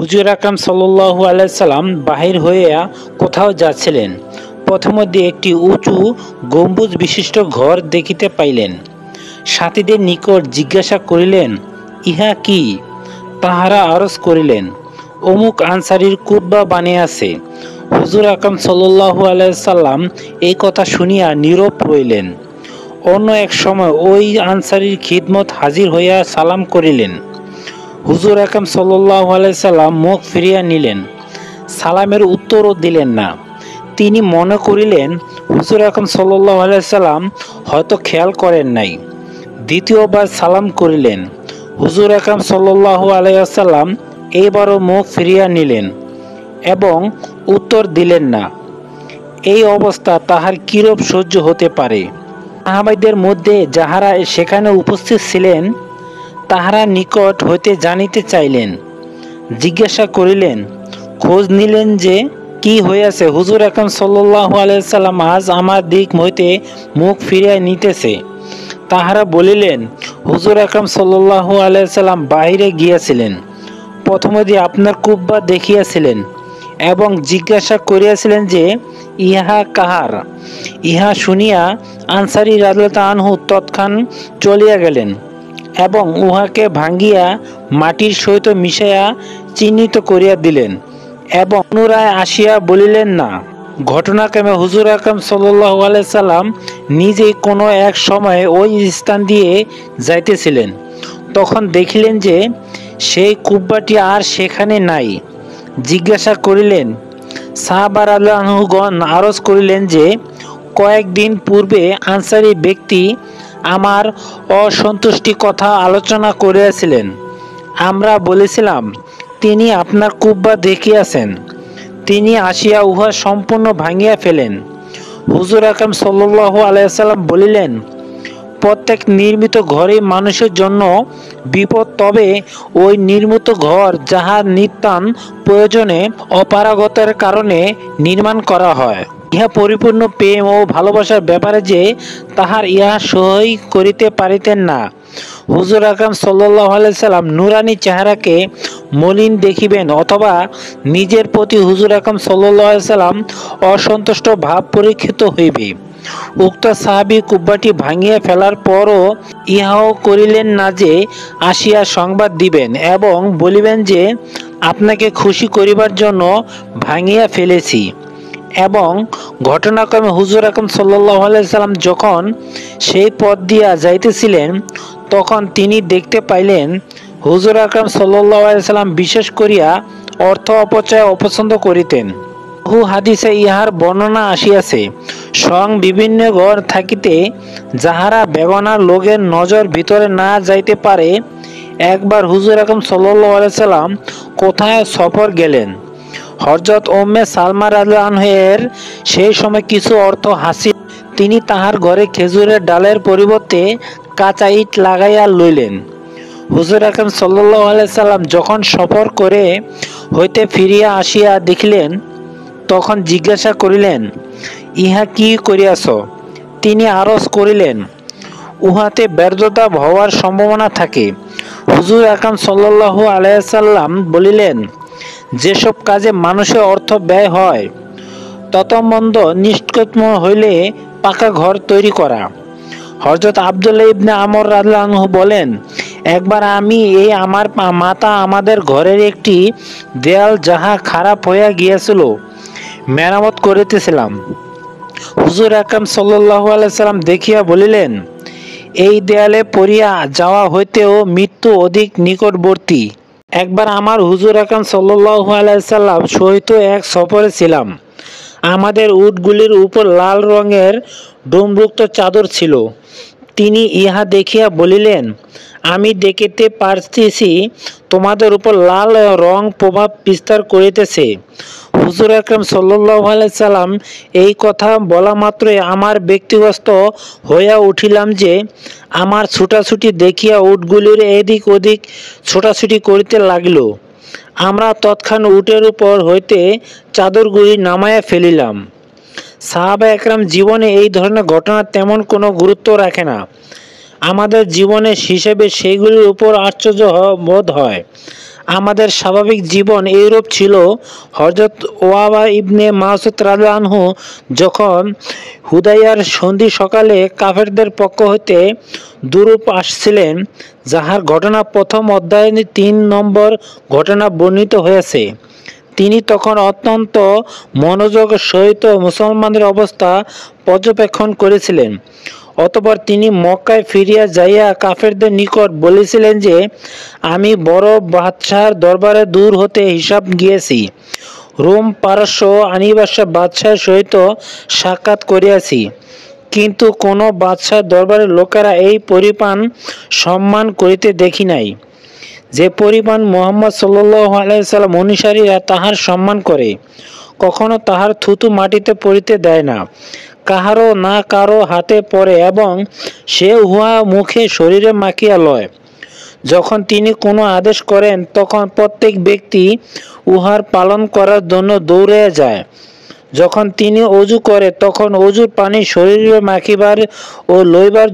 হুজুর আকরাম সাল্লাল্লাহু আলাইহি সাল্লাম বাহির হইয়া কোথাও যাচ্ছিলেন। পথমধ্যে একটি উঁচু গম্বুজ বিশিষ্ট ঘর দেখিতে পাইলেন। সাথীদের নিকট জিজ্ঞাসা করিলেন, ইহা কি? তাহারা আরজ করিলেন, অমুক আনসারীর কুব্বা বানিয়াছে। হুজুর আকরাম সাল্লাল্লাহু আলাইহি সাল্লাম এই কথা শুনিয়া নীরব রইলেন। অন্য এক সময় ওই আনসারীর খিদমত হাজির হইয়া সালাম করিলেন। হুজুর আকরাম সাল্লাল্লাহু আলাইহি সাল্লাম মুখ ফিরিয়া নিলেন, সালামের উত্তরও দিলেন না। তিনি মনে করিলেন হুজুর আকরাম সাল্লাল্লাহু আলাইহি সাল্লাম হয়তো খেয়াল করেন নাই। দ্বিতীয়বার সালাম করিলেন। হুজুর আকরাম সাল্লাল্লাহু আলাইহি সাল্লাম এইবারও মুখ ফিরিয়া নিলেন এবং উত্তর দিলেন না। এই অবস্থা তাহার কিরূপ সহ্য হতে পারে? সাহাবাদের মধ্যে যাহারা সেখানে উপস্থিত ছিলেন তাহারা নিকট হইতে জানিতে চাইলেন। জিজ্ঞাসা করিলেন, খোঁজ নিলেন যে কি হইয়াছে। হুজুর আকরাম সাল্লাল্লাহু আলাইহি সাল্লাম আজ আমার দিক হইতে মুখ ফিরিয়া নিতেছে। তাহারা বলিলেন, হুজুর আকরাম সাল্লাল্লাহু আলাইহি সাল্লাম বাহিরে গিয়াছিলেন। প্রথমে আপনার কুব্বা দেখিয়াছিলেন এবং জিজ্ঞাসা করিয়াছিলেন যে ইহা কাহার। ইহা শুনিয়া আনসারী রাদিয়াল্লাহু আনহু তৎক্ষণ চলিয়া গেলেন এবং উহাকে ভাঙ্গিয়া মাটির সহিত মিশাইয়া চিহ্নিত করিয়া দিলেন এবং পুনরায় আসিয়া বলিলেন না। ঘটনাক্রমে হুজুর আকরাম সাল্লাল্লাহু আলাইহি সাল্লাম নিজেই কোনো এক সময় ওই স্থান দিয়ে যাইতেছিলেন। তখন দেখিলেন যে সেই কুব্বাটি আর সেখানে নাই। জিজ্ঞাসা করিলেন। সাহাবা রাদিয়াল্লাহু আনহুগণ আরজ করিলেন যে কয়েকদিন পূর্বে আনসারী ব্যক্তি আমার অসন্তুষ্টি কথা আলোচনা করিয়াছিলেন। আমরা বলেছিলাম, তিনি আপনার কুব্বা দেখিয়াছেন। তিনি আসিয়া উহা সম্পূর্ণ ভাঙিয়া ফেলেন। হুজুর আকরাম সাল্লাল্লাহু আলাইহি সাল্লাম বলিলেন, প্রত্যেক নির্মিত ঘরেই মানুষের জন্য বিপদ, তবে ওই নির্মিত ঘর যাহার নিতান্ত প্রয়োজনে অপারগতার কারণে নির্মাণ করা হয়, ইহা পরিপূর্ণ প্রেম ও ভালোবাসার ব্যাপারে যে তাহার ইহা সহ্য করিতে পারিতেন না। হুজুর আকরাম সাল্লাল্লাহু আলাইহি সাল্লাম নুরানি চেহারাকে মলিন দেখিবেন অথবা নিজের প্রতি হুজুর আকরাম সাল্লাল্লাহু আলাইহি সাল্লাম অসন্তুষ্ট ভাব পরীক্ষিত হইবে। উক্ত সাহাবী কুব্বাটি ভাঙিয়া ফেলার পরও ইহাও করিলেন না যে আসিয়া সংবাদ দিবেন এবং বলিবেন যে আপনাকে খুশি করিবার জন্য ভাঙিয়া ফেলেছি। এবং ঘটনাক্রমে হুজুর আকরাম সাল্লাল্লাহু আলাইহি সাল্লাম যখন সেই পথ দিয়া যাইতেছিলেন তখন তিনি দেখতে পাইলেন হুজুর আকরাম সাল্লাল্লাহু আলাইহি সাল্লাম বিশেষ করিয়া অর্থ অপচয় অপছন্দ করিতেন। বহু হাদিসে ইহার বর্ণনা আসিয়াছে। স্বয়ং বিভিন্ন ঘর থাকিতে যাহারা বেগানার লোকের নজর ভিতরে না যাইতে পারে। একবার হুজুর আকরাম সাল্লাল্লাহু আলাইহি সাল্লাম কোথায় সফর গেলেন। হযরত উম্মে সালমা রাদিয়াল্লাহু আনহার সেই সময় কিছু অর্থ হাসিল। তিনি তাহার ঘরে খেজুরের ডালের পরিবর্তে কাঁচা ইট লাগাইয়া লইলেন। হুজুর আকরাম সাল্লাল্লাহু আলাইহি সাল্লাম যখন সফর করে হইতে ফিরিয়া আসিয়া দেখিলেন তখন জিজ্ঞাসা করিলেন, ইহা কি করিয়াছ? তিনি আরজ করিলেন, উহাতে ব্যর্থতা হওয়ার সম্ভাবনা থাকে। হুজুর আকরাম সাল্লাল্লাহু আলাইহি সাল্লাম বলিলেন, যেসব কাজে মানুষের অর্থ ব্যয় হয় তৎসম্বন্ধ নিষ্কর্ম হইলে পাকা ঘর তৈরি করা। হযরত আব্দুল্লাহ ইবনে আমর রাদিয়াল্লাহু আনহু বলেন, একবার আমি আমার মাতা আমাদের ঘরের একটি দেয়াল যাহা খারাপ হইয়া গিয়াছিল মেরামত করিতেছিলাম। হুজুর আকরাম সাল্লাল্লাহু আলাইহি সাল্লাম দেখিয়া বলিলেন, এই দেয়ালে পড়িয়া যাওয়া হইতেও মৃত্যু অধিক নিকটবর্তী। একবার আমার হুজুর আকরাম সাল্লাল্লাহু আলাইহি সাল্লাম সহিত এক সফরে ছিলাম। আমাদের উটগুলির উপর লাল রঙের ডোমযুক্ত চাদর ছিল। তিনি ইহা দেখিয়া বলিলেন, আমি দেখিতে পারিতেছি তোমাদের উপর লাল রং প্রভাব বিস্তার করিতেছে। হুজুর আকরাম সাল্লাল্লাহু আলাইহি সাল্লাম এই কথা বলা মাত্রই আমার ব্যক্তিগত হইয়া উঠিলাম যে আমার ছুটাছুটি দেখিয়া উটগুলির এদিক ওদিক ছোটাছুটি করিতে লাগিল। আমরা তৎক্ষণ উটের উপর হইতে চাদরগুলি নামাইয়া ফেলিলাম। সাহাবা একরাম জীবনে এই ধরনের ঘটনা তেমন কোনো গুরুত্ব রাখে না। আমাদের জীবনের হিসেবে সেইগুলির উপর আশ্চর্য বোধ হয়। আমাদের স্বাভাবিক জীবন এইরূপ ছিল। হযরত ওয়াবা ইবনে মাসউদ রাদিয়াল্লাহু আনহু যখন হুদাইয়ার সন্ধি সকালে কাফেরদের পক্ষ হইতে দুরূপ আসছিলেন, যাহার ঘটনা প্রথম অধ্যায়ে ৩ নম্বর ঘটনা বর্ণিত হয়েছে, তিনি তখন অত্যন্ত মনোযোগের সহিত মুসলমানদের অবস্থা পর্যবেক্ষণ করেছিলেন। অতঃপর তিনি মক্কায় ফিরিয়া যাইয়া কাফেরদের নিকট বলিছিলেন যে, আমি বড় বাদশাহর দরবারে দূর হতে হিসাব গিয়েছি, রোম পারস্য আনিবাসা বাদশাহের সহিত সাক্ষাৎ করিয়াছি, কিন্তু কোন বাদশাহর দরবারের লোকেরা এই পরিমাণ সম্মান করিতে দেখি নাই, যে পরিমাণ মুহাম্মদ সাল্লাল্লাহু আলাইহি ওয়াসাল্লাম অনুসারীরা তাহার সম্মান করে। কখনো তাহার থুতু মাটিতে পড়িতে দেয় না, কাহারও না কারো হাতে পড়ে, এবং সে উহা মুখে শরীরে মাখিয়া লয়। যখন তিনি কোনো আদেশ করেন, তখন প্রত্যেক ব্যক্তি উহার পালন করার জন্য দৌড়াইয়া যায়। যখন তিনি অজু করে, তখন অজুর পানি শরীরে মাখিবার ও লইবার